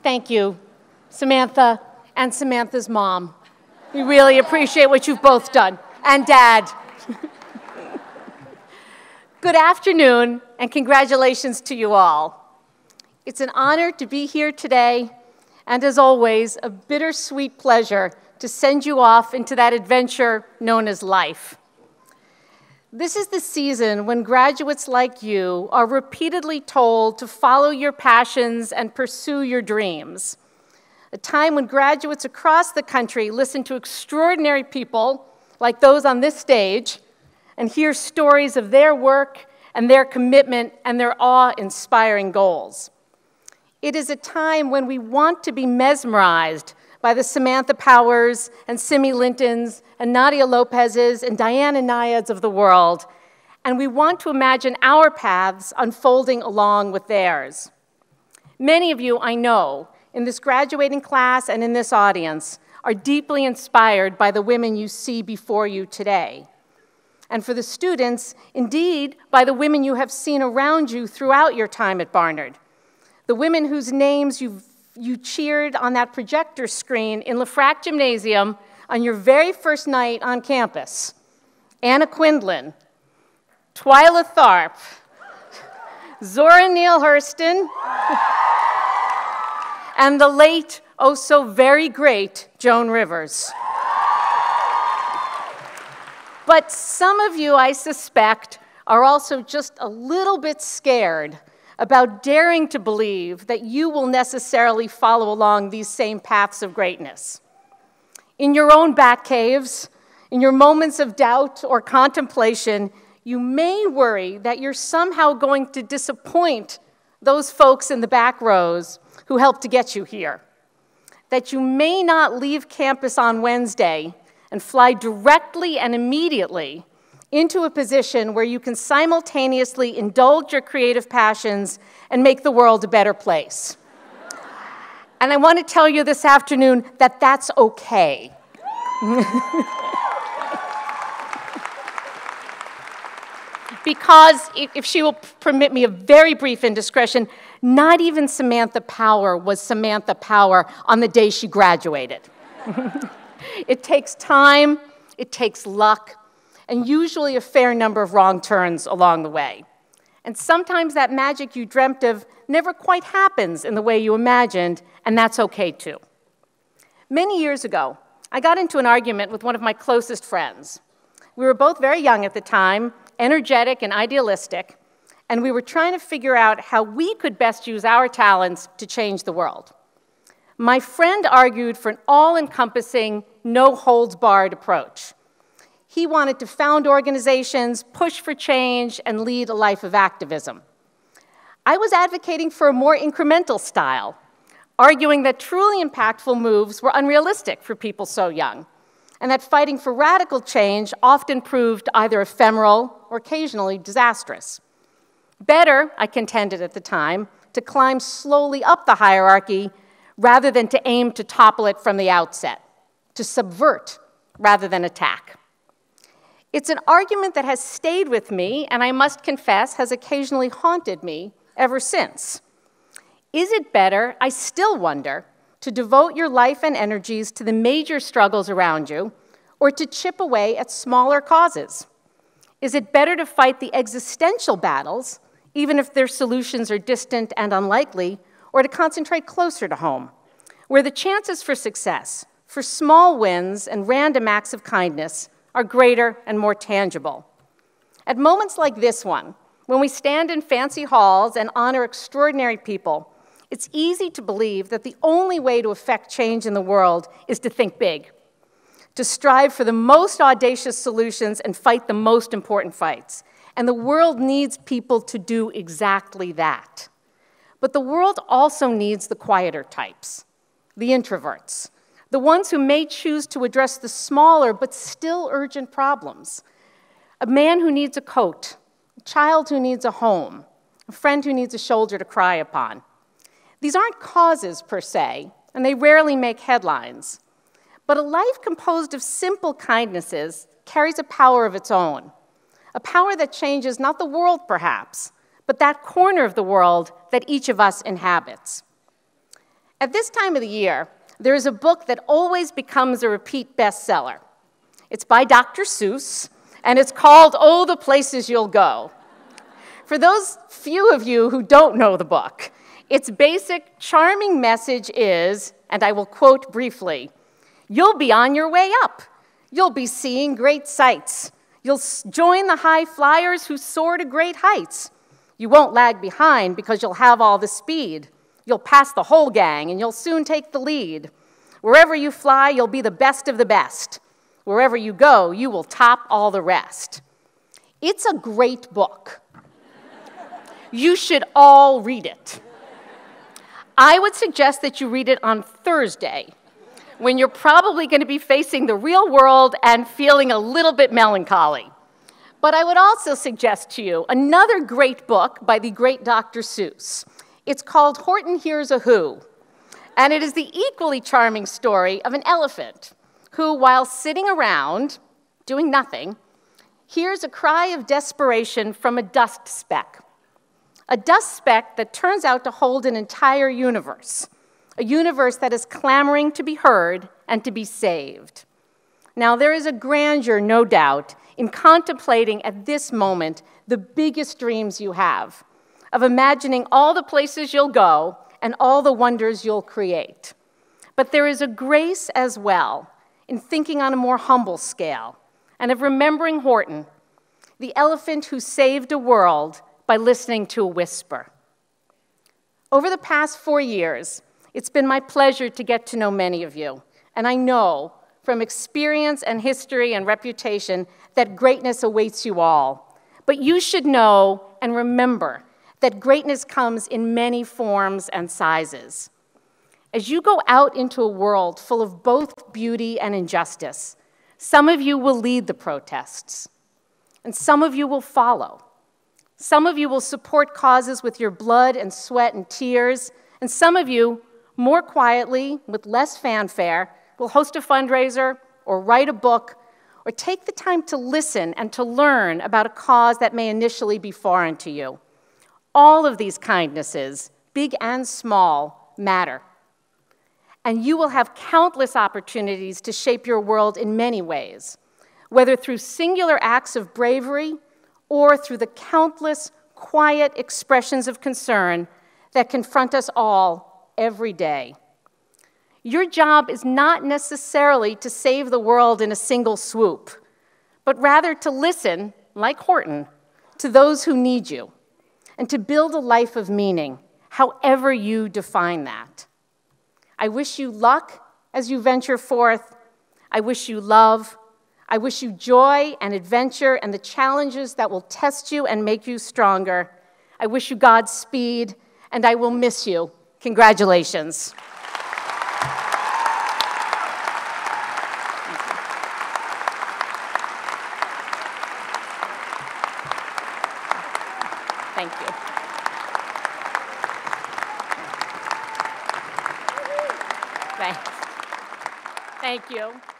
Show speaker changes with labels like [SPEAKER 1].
[SPEAKER 1] Thank you, Samantha and Samantha's mom. We really appreciate what you've both done. And Dad. Good afternoon, and congratulations to you all. It's an honor to be here today, and as always, a bittersweet pleasure to send you off into that adventure known as life. This is the season when graduates like you are repeatedly told to follow your passions and pursue your dreams. A time when graduates across the country listen to extraordinary people like those on this stage and hear stories of their work and their commitment and their awe-inspiring goals. It is a time when we want to be mesmerized by the Samantha Powers and Simi Lintons and Nadia Lopez's and Diana Nyads of the world, and we want to imagine our paths unfolding along with theirs. Many of you, I know, in this graduating class and in this audience, are deeply inspired by the women you see before you today. And for the students, indeed, by the women you have seen around you throughout your time at Barnard. The women whose names you cheered on that projector screen in Lafrac Gymnasium on your very first night on campus. Anna Quindlen, Twyla Tharp, Zora Neale Hurston, and the late, oh so very great, Joan Rivers. But some of you, I suspect, are also just a little bit scared about daring to believe that you will necessarily follow along these same paths of greatness. In your own back caves, in your moments of doubt or contemplation, you may worry that you're somehow going to disappoint those folks in the back rows who helped to get you here. That you may not leave campus on Wednesday and fly directly and immediately into a position where you can simultaneously indulge your creative passions and make the world a better place. And I want to tell you this afternoon that that's okay. Because, if she will permit me a very brief indiscretion, not even Samantha Power was Samantha Power on the day she graduated. It takes time, it takes luck, and usually a fair number of wrong turns along the way. And sometimes that magic you dreamt of never quite happens in the way you imagined, and that's okay too. Many years ago, I got into an argument with one of my closest friends. We were both very young at the time, energetic and idealistic, and we were trying to figure out how we could best use our talents to change the world. My friend argued for an all-encompassing, no-holds-barred approach. He wanted to found organizations, push for change, and lead a life of activism. I was advocating for a more incremental style, arguing that truly impactful moves were unrealistic for people so young, and that fighting for radical change often proved either ephemeral or occasionally disastrous. Better, I contended at the time, to climb slowly up the hierarchy rather than to aim to topple it from the outset, to subvert rather than attack. It's an argument that has stayed with me, and I must confess, has occasionally haunted me ever since. Is it better, I still wonder, to devote your life and energies to the major struggles around you, or to chip away at smaller causes? Is it better to fight the existential battles, even if their solutions are distant and unlikely, or to concentrate closer to home, where the chances for success, for small wins and random acts of kindness, are greater and more tangible? At moments like this one, when we stand in fancy halls and honor extraordinary people, it's easy to believe that the only way to affect change in the world is to think big, to strive for the most audacious solutions and fight the most important fights. And the world needs people to do exactly that. But the world also needs the quieter types, the introverts, the ones who may choose to address the smaller but still urgent problems. A man who needs a coat, a child who needs a home, a friend who needs a shoulder to cry upon. These aren't causes per se, and they rarely make headlines. But a life composed of simple kindnesses carries a power of its own, a power that changes not the world perhaps, but that corner of the world that each of us inhabits. At this time of the year, there is a book that always becomes a repeat bestseller. It's by Dr. Seuss, and it's called Oh, the Places You'll Go. For those few of you who don't know the book, its basic, charming message is, and I will quote briefly, "You'll be on your way up. You'll be seeing great sights. You'll join the high flyers who soar to great heights. You won't lag behind because you'll have all the speed. You'll pass the whole gang, and you'll soon take the lead. Wherever you fly, you'll be the best of the best. Wherever you go, you will top all the rest." It's a great book. You should all read it. I would suggest that you read it on Thursday, when you're probably going to be facing the real world and feeling a little bit melancholy. But I would also suggest to you another great book by the great Dr. Seuss. It's called Horton Hears a Who, and it is the equally charming story of an elephant who, while sitting around doing nothing, hears a cry of desperation from a dust speck. A dust speck that turns out to hold an entire universe, a universe that is clamoring to be heard and to be saved. Now, there is a grandeur, no doubt, in contemplating at this moment the biggest dreams you have, of imagining all the places you'll go and all the wonders you'll create. But there is a grace as well in thinking on a more humble scale and of remembering Horton, the elephant who saved a world by listening to a whisper. Over the past 4 years, it's been my pleasure to get to know many of you, and I know from experience and history and reputation that greatness awaits you all. But you should know and remember that greatness comes in many forms and sizes. As you go out into a world full of both beauty and injustice, some of you will lead the protests, and some of you will follow. Some of you will support causes with your blood and sweat and tears, and some of you, more quietly, with less fanfare, will host a fundraiser or write a book or take the time to listen and to learn about a cause that may initially be foreign to you. All of these kindnesses, big and small, matter. And you will have countless opportunities to shape your world in many ways, whether through singular acts of bravery or through the countless quiet expressions of concern that confront us all every day. Your job is not necessarily to save the world in a single swoop, but rather to listen, like Horton, to those who need you, and to build a life of meaning, however you define that. I wish you luck as you venture forth. I wish you love. I wish you joy and adventure and the challenges that will test you and make you stronger. I wish you Godspeed, and I will miss you. Congratulations. Thank you. Thanks. Thank you.